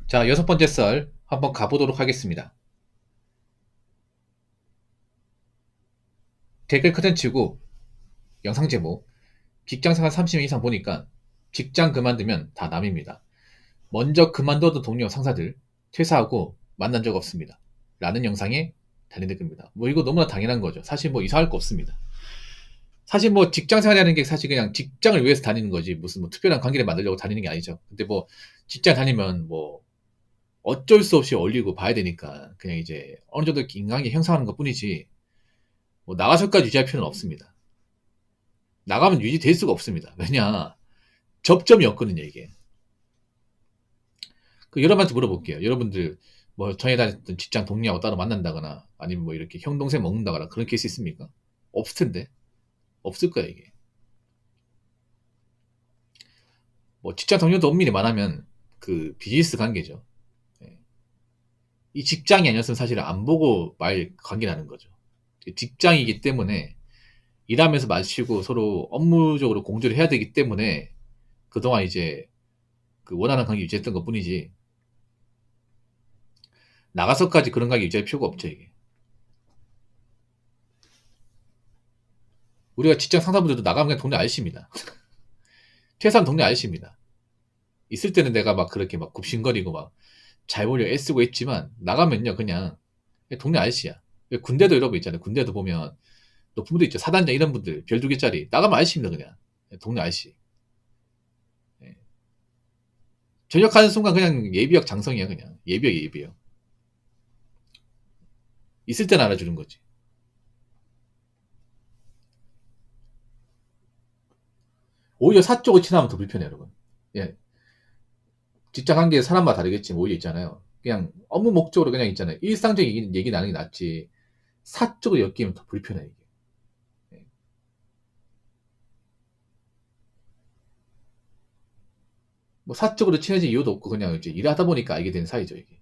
자, 여섯 번째 썰 한번 가보도록 하겠습니다. 댓글 컨텐츠고 영상 제목 직장생활 30년 이상 보니까 직장 그만두면 다 남입니다. 먼저 그만둬도 동료 상사들 퇴사하고 만난 적 없습니다. 라는 영상에 달린 댓글입니다. 뭐 이거 너무나 당연한 거죠. 사실 뭐 이상할 거 없습니다. 사실 뭐 직장 생활이라는 게 사실 그냥 직장을 위해서 다니는 거지 무슨 뭐 특별한 관계를 만들려고 다니는 게 아니죠. 근데 뭐 직장 다니면 뭐 어쩔 수 없이 얼리고 봐야 되니까 그냥 이제 어느 정도 인간관계 형성하는 것 뿐이지 뭐 나가서까지 유지할 필요는 없습니다. 나가면 유지될 수가 없습니다. 왜냐 접점이 없거든요 이게. 그 여러분한테 물어볼게요. 여러분들 뭐 전에 다녔던 직장 동료하고 따로 만난다거나 아니면 뭐 이렇게 형 동생 먹는다거나 그런 케이스 있습니까? 없을 텐데. 없을 거야 이게. 뭐 직장 동료도 엄밀히 말하면 그 비즈니스 관계죠. 예. 이 직장이 아니었으면 사실은 안 보고 말 관계라는 거죠. 직장이기 때문에 일하면서 마주치고 서로 업무적으로 공조를 해야 되기 때문에 그동안 이제 그 원하는 관계 유지했던 것 뿐이지 나가서까지 그런 관계 유지할 필요가 없죠 이게. 우리가 직장 상사분들도 나가면 그냥 동네 아저씨입니다. 퇴사하면 동네 아저씨입니다. 있을 때는 내가 막 그렇게 막 굽신거리고 막 잘 보려 애쓰고 했지만 나가면요 그냥 동네 아저씨야. 군대도 이런 거 있잖아요. 군대도 보면 높은 분들 있죠. 사단장 이런 분들 별 2개짜리 나가면 아저씨입니다 그냥. 동네 아저씨. 예. 전역하는 순간 그냥 예비역 장성이야 그냥. 예비역 예비역. 있을 때는 알아주는 거지. 오히려 사적으로 친하면 더 불편해 여러분. 예. 직장 관계 사람마다 다르겠지만 오히려 있잖아요. 그냥 업무 목적으로 그냥 있잖아요. 일상적인 얘기 나누는 게 낫지. 사적으로 엮이면 더 불편해 이게. 예. 뭐 사적으로 친해질 이유도 없고 그냥 이제 일하다 보니까 알게 된 사이죠 이게.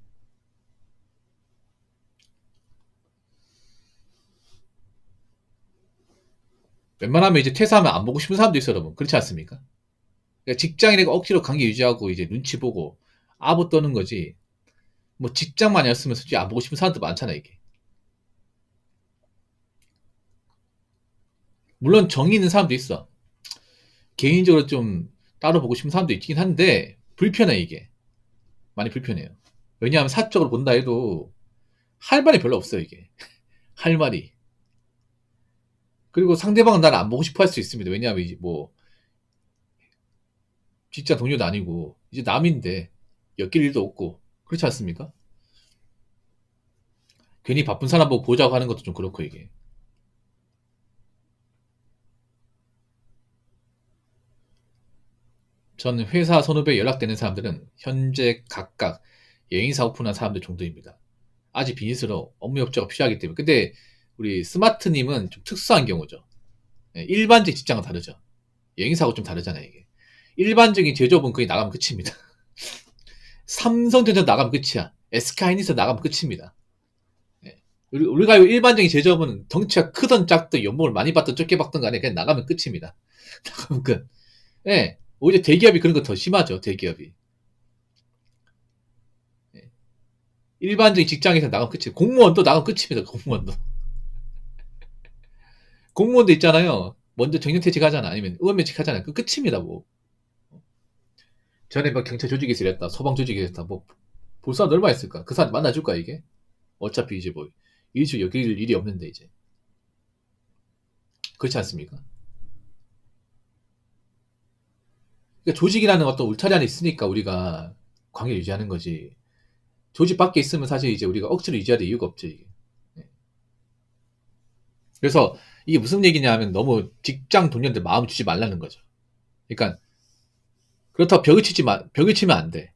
웬만하면 이제 퇴사하면 안 보고 싶은 사람도 있어요 여러분. 그렇지 않습니까? 그러니까 직장인에게 억지로 관계 유지하고 이제 눈치 보고 아부 떠는 거지. 뭐 직장만이었으면 솔직히 안 보고 싶은 사람도 많잖아 이게. 물론 정이 있는 사람도 있어. 개인적으로 좀 따로 보고 싶은 사람도 있긴 한데 불편해 이게. 많이 불편해요. 왜냐하면 사적으로 본다 해도 할 말이 별로 없어요 이게. 할 말이. 그리고 상대방은 나를 안 보고 싶어 할 수 있습니다. 왜냐하면 이제 뭐 진짜 동료도 아니고 이제 남인데 엮일 일도 없고 그렇지 않습니까? 괜히 바쁜 사람 보고 보자고 하는 것도 좀 그렇고 이게. 저는 회사 선후배 연락되는 사람들은 현재 각각 여행사 오픈한 사람들 정도입니다. 아직 비즈니스로 업무 협조가 필요하기 때문에. 근데 우리 스마트님은 좀 특수한 경우죠. 예, 일반적 직장은 다르죠. 여행사하고 좀 다르잖아요, 이게. 일반적인 제조업은 거의 나가면 끝입니다. 삼성전자 나가면 끝이야. SK하이닉스 나가면 끝입니다. 예. 우리가 일반적인 제조업은 덩치가 크던 작던 연봉을 많이 받던 적게 받던 간에 그냥 나가면 끝입니다. 나가면 끝. 예. 오히려 대기업이 그런 거 더 심하죠, 대기업이. 예. 일반적인 직장에서 나가면 끝이에요. 공무원도 나가면 끝입니다, 공무원도. 공무원도 있잖아요. 먼저 정년퇴직 하잖아. 아니면 의원면직 하잖아. 그 끝입니다, 뭐. 전에 막 경찰 조직에서 일했다. 소방 조직에서 일했다. 뭐, 볼 사람 얼마 있을까? 그 사람 만나줄까, 이게? 어차피 이제 뭐, 일주 여길 일이 없는데, 이제. 그렇지 않습니까? 그러니까 조직이라는 어떤 울타리 안에 있으니까 우리가 관계를 유지하는 거지. 조직 밖에 있으면 사실 이제 우리가 억지로 유지해야 될 이유가 없죠, 이게. 네. 그래서 이게 무슨 얘기냐 하면 너무 직장 동료들 마음 주지 말라는 거죠. 그러니까 그렇다고 벽을 치면 안 돼.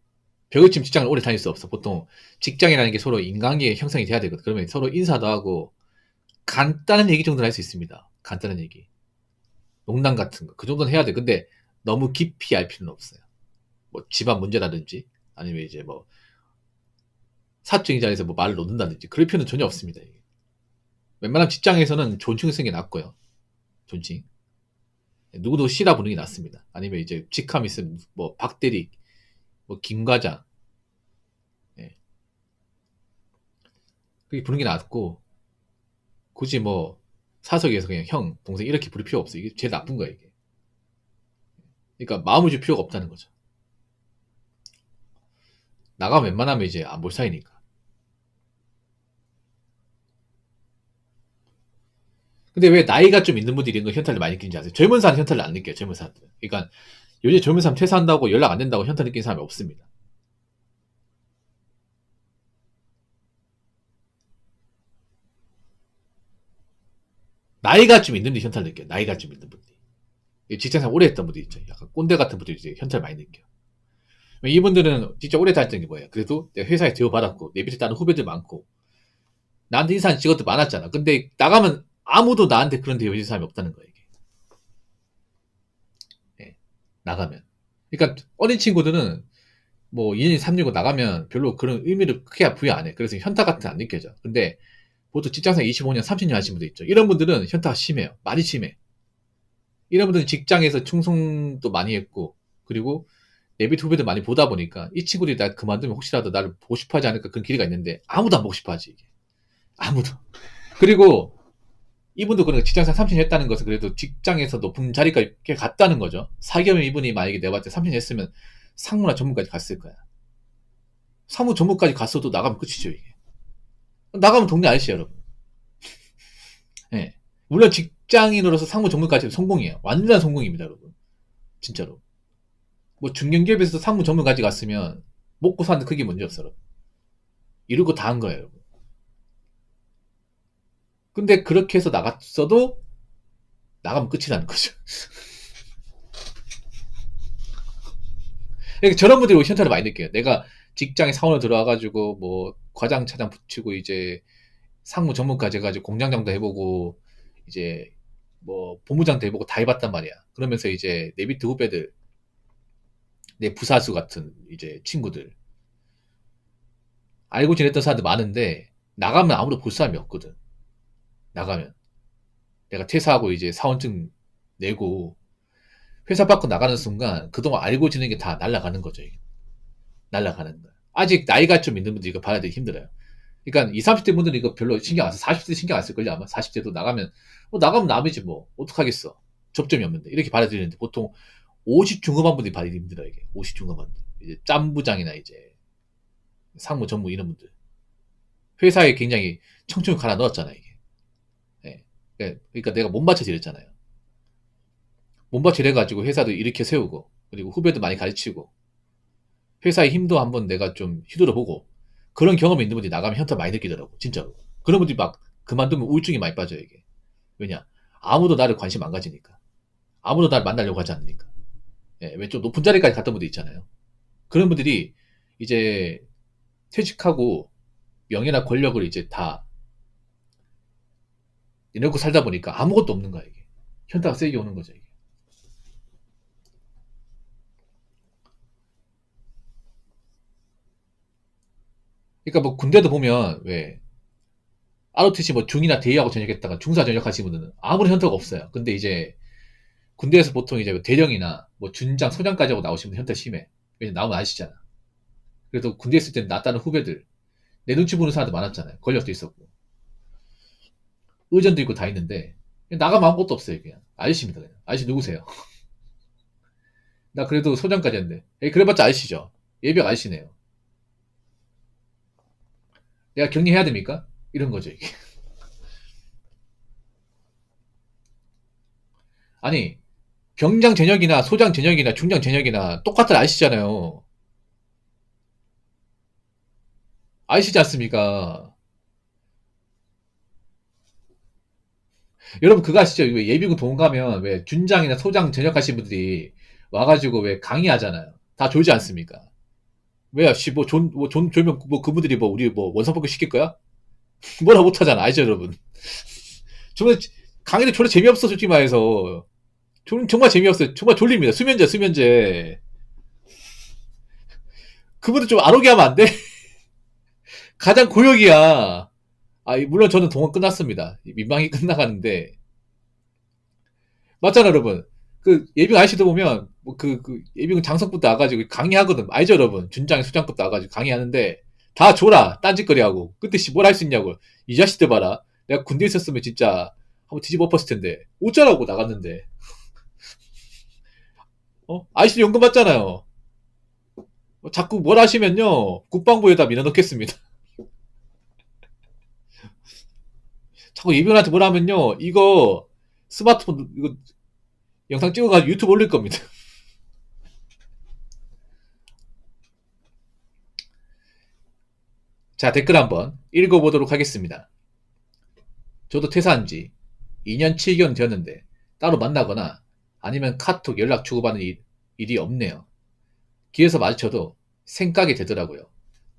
벽을 치면 직장을 오래 다닐 수 없어. 보통 직장이라는 게 서로 인간관계 형성이 돼야 되거든. 그러면 서로 인사도 하고 간단한 얘기 정도는 할 수 있습니다. 간단한 얘기. 농담 같은 거. 그 정도는 해야 돼. 근데 너무 깊이 알 필요는 없어요. 뭐 집안 문제라든지 아니면 이제 뭐 사적인 자리에서 뭐 말을 놓는다든지 그럴 필요는 전혀 없습니다. 이게. 웬만하면 직장에서는 존칭 쓰는 게 낫고요. 존칭. 누구도 씨라 부르는 게 낫습니다. 아니면 이제 직함 있으면 뭐 박대리, 뭐 김과장, 그게 부르는 게 낫고, 굳이 뭐, 사석에서 그냥 형, 동생 이렇게 부를 필요 없어. 이게 제일 나쁜 거야, 이게. 그러니까 마음을 줄 필요가 없다는 거죠. 나가면 웬만하면 이제 안 볼 사이니까. 근데 왜 나이가 좀 있는 분들이 이런 거 현타를 많이 느끼는지 아세요? 젊은 사람은 현타를 안 느껴요, 젊은 사람들은. 그러니까 요즘 젊은 사람 퇴사한다고 연락 안 된다고 현타 느끼는 사람이 없습니다. 나이가 좀 있는 분들이 현타를 느껴요, 나이가 좀 있는 분들이. 직장생활 오래 했던 분들이 있죠. 약간 꼰대 같은 분들이 이제 현타를 많이 느껴요. 이분들은 진짜 오래 다녔던 게 뭐예요? 그래도 내가 회사에 대우받았고, 내 밑에 다른 후배들 많고, 나한테 인사하는 직업도 많았잖아. 근데 나가면 아무도 나한테 그런 대우해준 사람이 없다는 거예요, 이게. 예, 나가면. 그러니까 어린 친구들은 뭐 2년, 3년 나가면 별로 그런 의미를 크게 부여 안 해. 그래서 현타 같은 게 안 느껴져. 근데 보통 직장생활 25년, 30년 하신 분들 있죠. 이런 분들은 현타가 심해요. 많이 심해. 이런 분들은 직장에서 충성도 많이 했고, 그리고 내 밑 후배들 많이 보다 보니까 이 친구들이 나 그만두면 혹시라도 나를 보고 싶어 하지 않을까 그런 기회가 있는데 아무도 안 보고 싶어 하지, 이게. 아무도. 그리고 이분도 그런 직장생활 30년 했다는 것은 그래도 직장에서 높은 자리까지 갔다는 거죠. 사기업인 이분이 만약에 내가 봤을 때 30년 했으면 상무나 전문까지 갔을 거야. 사무 전문까지 갔어도 나가면 끝이죠, 이게. 나가면 동네 아저씨, 여러분. 예. 물론 직장인으로서 상무 전문까지 성공이에요. 완전한 성공입니다, 여러분. 진짜로. 뭐 중견기업에서 상무 전문까지 갔으면 먹고 사는 크게 문제 없어, 여러분. 이러고 다 한 거예요, 여러분. 근데 그렇게 해서 나갔어도 나가면 끝이라는 거죠. 그러니까 저런 분들이 현타를 많이 느껴요. 내가 직장에 사원으로 들어와가지고 뭐 과장 차장 붙이고 이제 상무 전문까지 해가지고 공장장도 해보고 이제 뭐 본부장도 해보고 다 해봤단 말이야. 그러면서 이제 내 밑에 후배들, 내 부사수 같은 이제 친구들 알고 지냈던 사람들 많은데 나가면 아무도 볼 사람이 없거든. 나가면 내가 퇴사하고 이제 사원증 내고 회사 밖으로 나가는 순간 그동안 알고 지낸 게 다 날아가는 거죠. 이게. 날아가는 거야. 아직 나이가 좀 있는 분들 이거 받아들이기 힘들어요. 그러니까 20, 30대 분들은 이거 별로 신경 안 써. 40대 신경 안 쓸걸요, 아마. 40대도 나가면, 나가면 남이지 뭐. 어떡하겠어. 접점이 없는데. 이렇게 받아들이는데 보통 50 중후반 분들이 받아들이기 힘들어요, 이게. 50 중후반 분들. 이제 짬부장이나 이제 상무, 전무 이런 분들. 회사에 굉장히 청춘을 갈아 넣었잖아요, 이게. 예. 그러니까 내가 몸바쳐 일했잖아요. 몸바쳐 일해가지고 회사도 일으켜 세우고, 그리고 후배도 많이 가르치고, 회사의 힘도 한번 내가 좀 휘둘러 보고, 그런 경험이 있는 분들이 나가면 현타 많이 느끼더라고, 진짜로. 그런 분들이 막 그만두면 우울증이 많이 빠져요, 이게. 왜냐? 아무도 나를 관심 안 가지니까. 아무도 나를 만나려고 하지 않으니까. 예, 왜 좀 높은 자리까지 갔던 분들 있잖아요. 그런 분들이 이제 퇴직하고 명예나 권력을 이제 다 이러고 살다 보니까 아무것도 없는 거야, 이게. 현타가 세게 오는 거죠, 이게. 그러니까 뭐 군대도 보면 왜 ROTC 뭐 중이나 대위하고 전역했다가 중사 전역하신 분들은 아무런 현타가 없어요. 근데 이제 군대에서 보통 이제 대령이나 뭐 준장, 소장까지 하고 나오시면 현타 심해. 왜냐면 나오면 아시잖아. 그래도 군대 있을 때는 낫다는 후배들, 내 눈치 보는 사람도 많았잖아요. 권력도 있었고. 의전도 있고 다 있는데, 나가면 아무것도 없어요, 그냥. 아저씨입니다, 그냥. 아저씨 누구세요? 나 그래도 소장까지 했는데. 에이, 그래봤자 아저씨죠. 예비역 아저씨네요. 내가 격리해야 됩니까? 이런 거죠, 이게. 아니, 병장 전역이나 소장 전역이나 중장 전역이나 똑같은 아저씨잖아요. 아저씨지 않습니까? 여러분 그거 아시죠? 왜 예비군 동 가면 왜 준장이나 소장 전역하신 분들이 와가지고 왜 강의하잖아요. 다 졸지 않습니까? 왜요? 씨, 졸면 뭐 그분들이 뭐 우리 뭐 원성복귀 시킬 거야? 뭐라 못하잖아. 알죠, 여러분? 정말 강의도 졸라 재미없어, 솔직히 말해서. 정말 재미없어요. 정말 졸립니다. 수면제, 수면제. 그분들 좀 안 오게 하면 안 돼? 가장 고역이야. 아, 물론 저는 동원 끝났습니다. 민방위 끝나가는데. 맞잖아, 여러분. 그 예비군 아저씨도 보면 뭐 예비군 장성부터 나가지고 강의하거든. 알죠, 여러분? 준장에 수장급 나가지고 강의하는데 다 줘라. 딴짓거리하고. 그때 뭘 할 수 있냐고. 이 자식들 봐라. 내가 군대에 있었으면 진짜 한번 뒤집어 엎었을 텐데. 어쩌라고 나갔는데. 아이씨 연금 받잖아요. 자꾸 뭘 하시면요. 국방부에다 밀어넣겠습니다. 자꾸 이분한테 뭘 하면요. 이거 스마트폰 이거 영상 찍어가지고 유튜브 올릴 겁니다. 자, 댓글 한번 읽어보도록 하겠습니다. 저도 퇴사한 지 2년 7개월 되었는데 따로 만나거나 아니면 카톡 연락 주고받는 일이 없네요. 길에서 마주쳐도 생각이 되더라고요.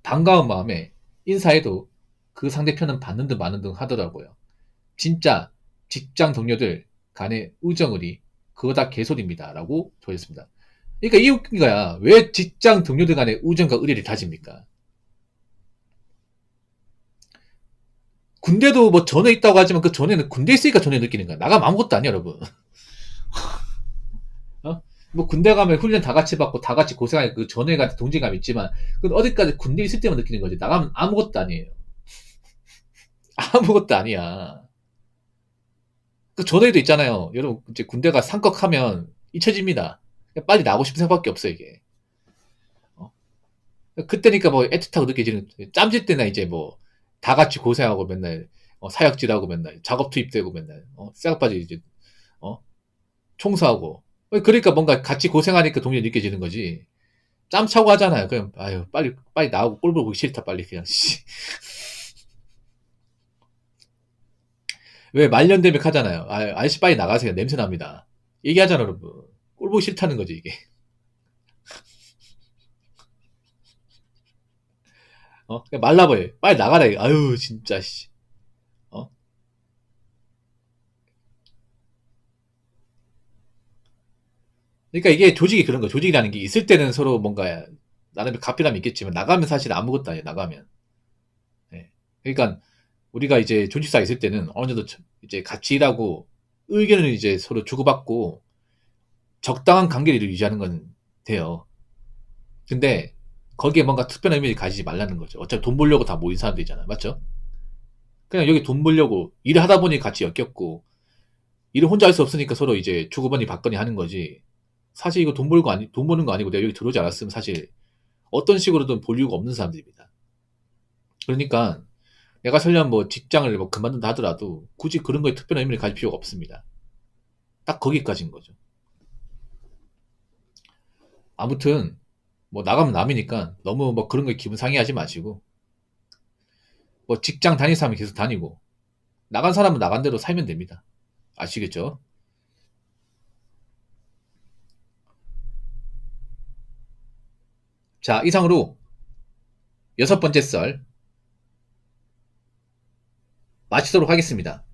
반가운 마음에 인사해도 그 상대편은 받는 듯 마는 듯 하더라고요. 진짜 직장 동료들 간의 우정을이 그거 다 개소리입니다. 라고 조였습니다. 그러니까 이 웃긴 거야. 왜 직장 동료들 간의 우정과 의리를 다집니까? 군대도 뭐 전에 있다고 하지만 그 전에는 군대 있으니까 전에 느끼는 거야. 나가면 아무것도 아니야, 여러분. 어? 뭐 군대 가면 훈련 다 같이 받고 다 같이 고생하니까 그 전에 같은 동질감이 있지만 그건 어디까지 군대 있을 때만 느끼는 거지. 나가면 아무것도 아니에요. 아무것도 아니야. 그 전에도 있잖아요. 여러분 이제 군대가 상꺽하면 잊혀집니다. 빨리 나오고 싶은 생각밖에 없어 이게. 어? 그때니까 뭐 애틋하고 느껴지는 짬질 때나 이제 뭐 다 같이 고생하고 맨날 사역질하고 맨날 작업 투입되고 맨날 쇠가빠지 이제 어? 청소하고 그러니까 뭔가 같이 고생하니까 동료가 느껴지는 거지. 짬 차고 하잖아요. 그냥 아유 빨리 나오고 꼴 보기 싫다 빨리 그냥 씨. 왜 말년되면 하잖아요. 아저씨 빨리 나가세요. 냄새 납니다. 얘기하잖아 여러분. 꼴 보기 싫다는 거지 이게. 그냥 말라버려. 빨리 나가라. 아유 진짜 씨. 어? 그러니까 이게 조직이 그런 거. 조직이라는 게 있을 때는 서로 뭔가 나름의 가피감이 있겠지만 나가면 사실 아무것도 아니에요. 나가면. 네. 그러니까 우리가 이제 조직사에 있을 때는 어느 정도 이제 같이 일하고 의견을 이제 서로 주고받고 적당한 관계를 유지하는 건 돼요. 근데 거기에 뭔가 특별한 의미를 가지지 말라는 거죠. 어차피 돈 벌려고 다 모인 사람들이잖아. 맞죠? 그냥 여기 돈 벌려고 일을 하다 보니 같이 엮였고 일을 혼자 할 수 없으니까 서로 이제 주고받니 받거니 하는 거지. 사실 이거 돈 버는 거 아니고 내가 여기 들어오지 않았으면 사실 어떤 식으로든 볼 이유가 없는 사람들입니다. 그러니까 내가 설령 뭐 직장을 뭐 그만둔다 하더라도 굳이 그런 거에 특별한 의미를 가질 필요가 없습니다. 딱 거기까지인 거죠. 아무튼 뭐 나가면 남이니까 너무 뭐 그런 거에 기분 상해하지 마시고 뭐 직장 다닐 사람은 계속 다니고 나간 사람은 나간 대로 살면 됩니다. 아시겠죠? 자, 이상으로 6번째 썰 마치도록 하겠습니다.